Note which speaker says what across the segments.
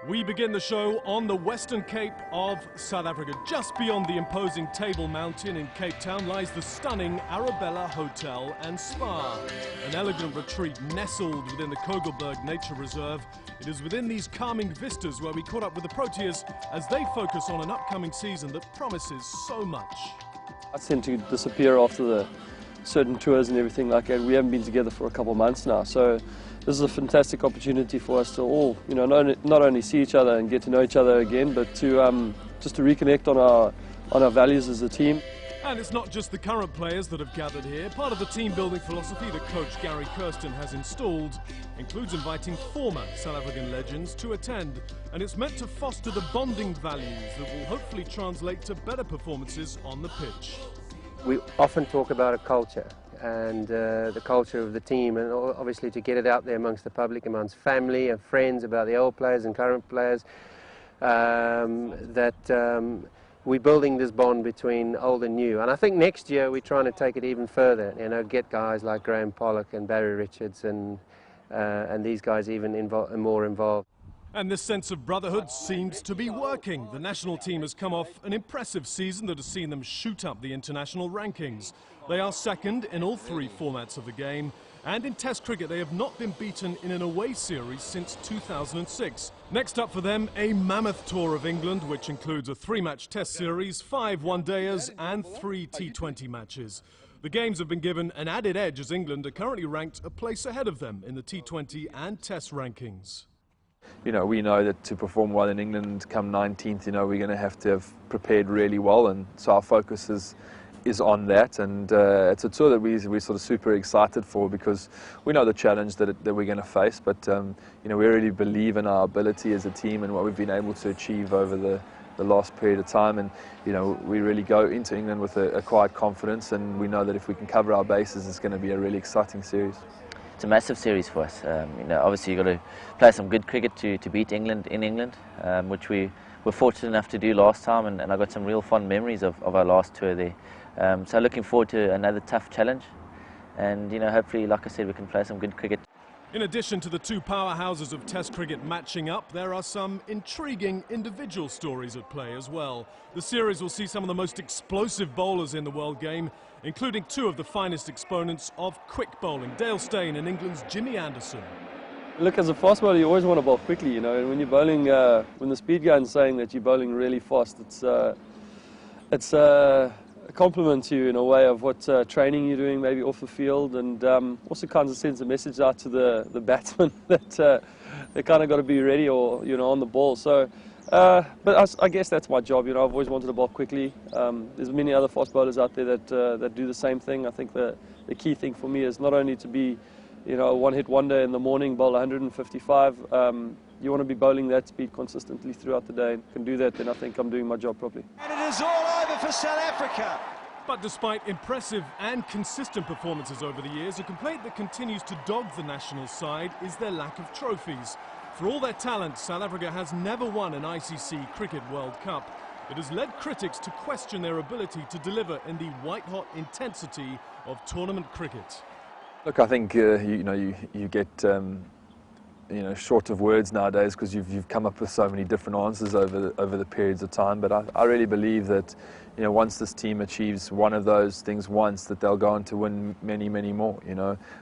Speaker 1: We begin the show on the Western Cape of South Africa. Just beyond the imposing Table Mountain in Cape Town lies the stunning Arabella Hotel and Spa, an elegant retreat nestled within the Kogelberg Nature Reserve. It is within these calming vistas where we caught up with the Proteas as they focus on an upcoming season that promises so much.
Speaker 2: I tend to disappear after the certain tours and everything like that. We haven't been together for a couple of months now, so this is a fantastic opportunity for us to all, not only see each other and get to know each other again, but to just to reconnect on our values as a team.
Speaker 1: And it's not just the current players that have gathered here. Part of the team-building philosophy that coach Gary Kirsten has installed includes inviting former South African legends to attend, and it's meant to foster the bonding values that will hopefully translate to better performances on the pitch.
Speaker 3: We often talk about a culture and the culture of the team, and obviously to get it out there amongst the public, amongst family and friends, about the old players and current players, we're building this bond between old and new. And I think next year we're trying to take it even further, get guys like Graham Pollock and Barry Richards and these guys even more involved.
Speaker 1: And this sense of brotherhood seems to be working. The national team has come off an impressive season that has seen them shoot up the international rankings. They are second in all three formats of the game, and in Test cricket they have not been beaten in an away series since 2006. Next up for them, a mammoth tour of England, which includes a 3-match Test series, 5 one-dayers and 3 T20 matches. The games have been given an added edge as England are currently ranked a place ahead of them in the T20 and Test rankings.
Speaker 4: We know that to perform well in England come 19th, we're going to have prepared really well, and so our focus is on that. And it's a tour that we're sort of super excited for, because we know the challenge that we're going to face, but we really believe in our ability as a team and what we've been able to achieve over the last period of time. And we really go into England with a quiet confidence, and we know that if we can cover our bases, it's going to be a really exciting series.
Speaker 5: It's a massive series for us. Obviously you've got to play some good cricket to beat England in England, which we were fortunate enough to do last time, and I got some real fond memories of our last tour there. So looking forward to another tough challenge, and hopefully, like I said, we can play some good cricket.
Speaker 1: In addition to the two powerhouses of Test cricket matching up, there are some intriguing individual stories at play as well. The series will see some of the most explosive bowlers in the world game, including two of the finest exponents of quick bowling, Dale Steyn and England's Jimmy Anderson.
Speaker 2: Look, as a fast bowler, you always want to bowl quickly, and when you're bowling, when the speed gun's saying that you're bowling really fast, it's a compliment to you in a way of what training you're doing maybe off the field, and also kind of sends a message out to the batsmen that they kind of got to be ready or on the ball. So but I guess that's my job. I've always wanted to bowl quickly. There's many other fast bowlers out there that do the same thing. I think the key thing for me is not only to be a one-hit wonder in the morning, bowl 155. You want to be bowling that speed consistently throughout the day. Can do that, then I think I'm doing my job properly.
Speaker 6: And it is all over for South Africa.
Speaker 1: But despite impressive and consistent performances over the years, a complaint that continues to dog the national side is their lack of trophies. For all their talent, South Africa has never won an ICC Cricket World Cup. It has led critics to question their ability to deliver in the white-hot intensity of tournament cricket.
Speaker 4: Look, I think you get short of words nowadays, because you've come up with so many different answers over the periods of time. But I really believe that once this team achieves one of those things once, that they'll go on to win many, many more.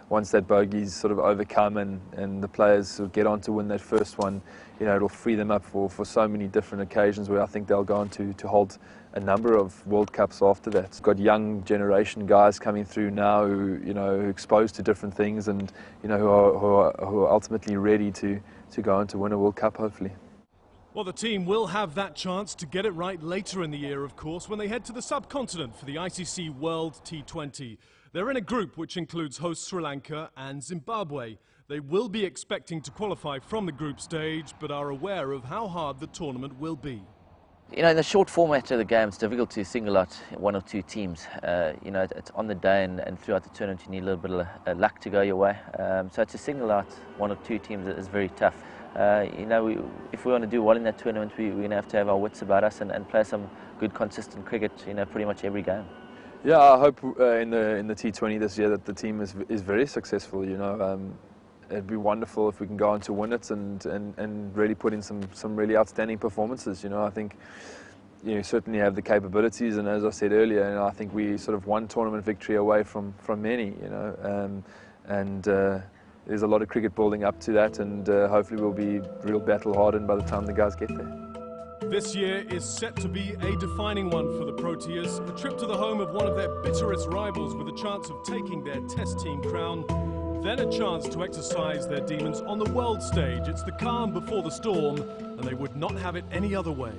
Speaker 4: Once that bogey's sort of overcome and the players sort of get on to win that first one, it'll free them up for so many different occasions where I think they'll go on to hold a number of World Cups after that. It's got young generation guys coming through now who are exposed to different things, and who are ultimately ready to go on to win a World Cup, hopefully.
Speaker 1: Well, the team will have that chance to get it right later in the year, of course, when they head to the subcontinent for the ICC World T20. They're in a group which includes host Sri Lanka and Zimbabwe. They will be expecting to qualify from the group stage, but are aware of how hard the tournament will be.
Speaker 5: In the short format of the game, it's difficult to single out one or two teams. It's on the day, and throughout the tournament you need a little bit of luck to go your way. So to single out one or two teams is very tough. If we want to do well in that tournament, we're going to have our wits about us and play some good, consistent cricket, pretty much every game.
Speaker 4: Yeah, I hope in the T20 this year that the team is very successful. it'd be wonderful if we can go on to win it and really put in some really outstanding performances. You know, I think you certainly have the capabilities, and as I said earlier, you know, I think we sort of one tournament victory away from many. You know, there's a lot of cricket building up to that, and hopefully we'll be real battle hardened by the time the guys get there.
Speaker 1: This year is set to be a defining one for the Proteas, a trip to the home of one of their bitterest rivals with a chance of taking their Test team crown, then a chance to exercise their demons on the world stage. It's the calm before the storm, and they would not have it any other way.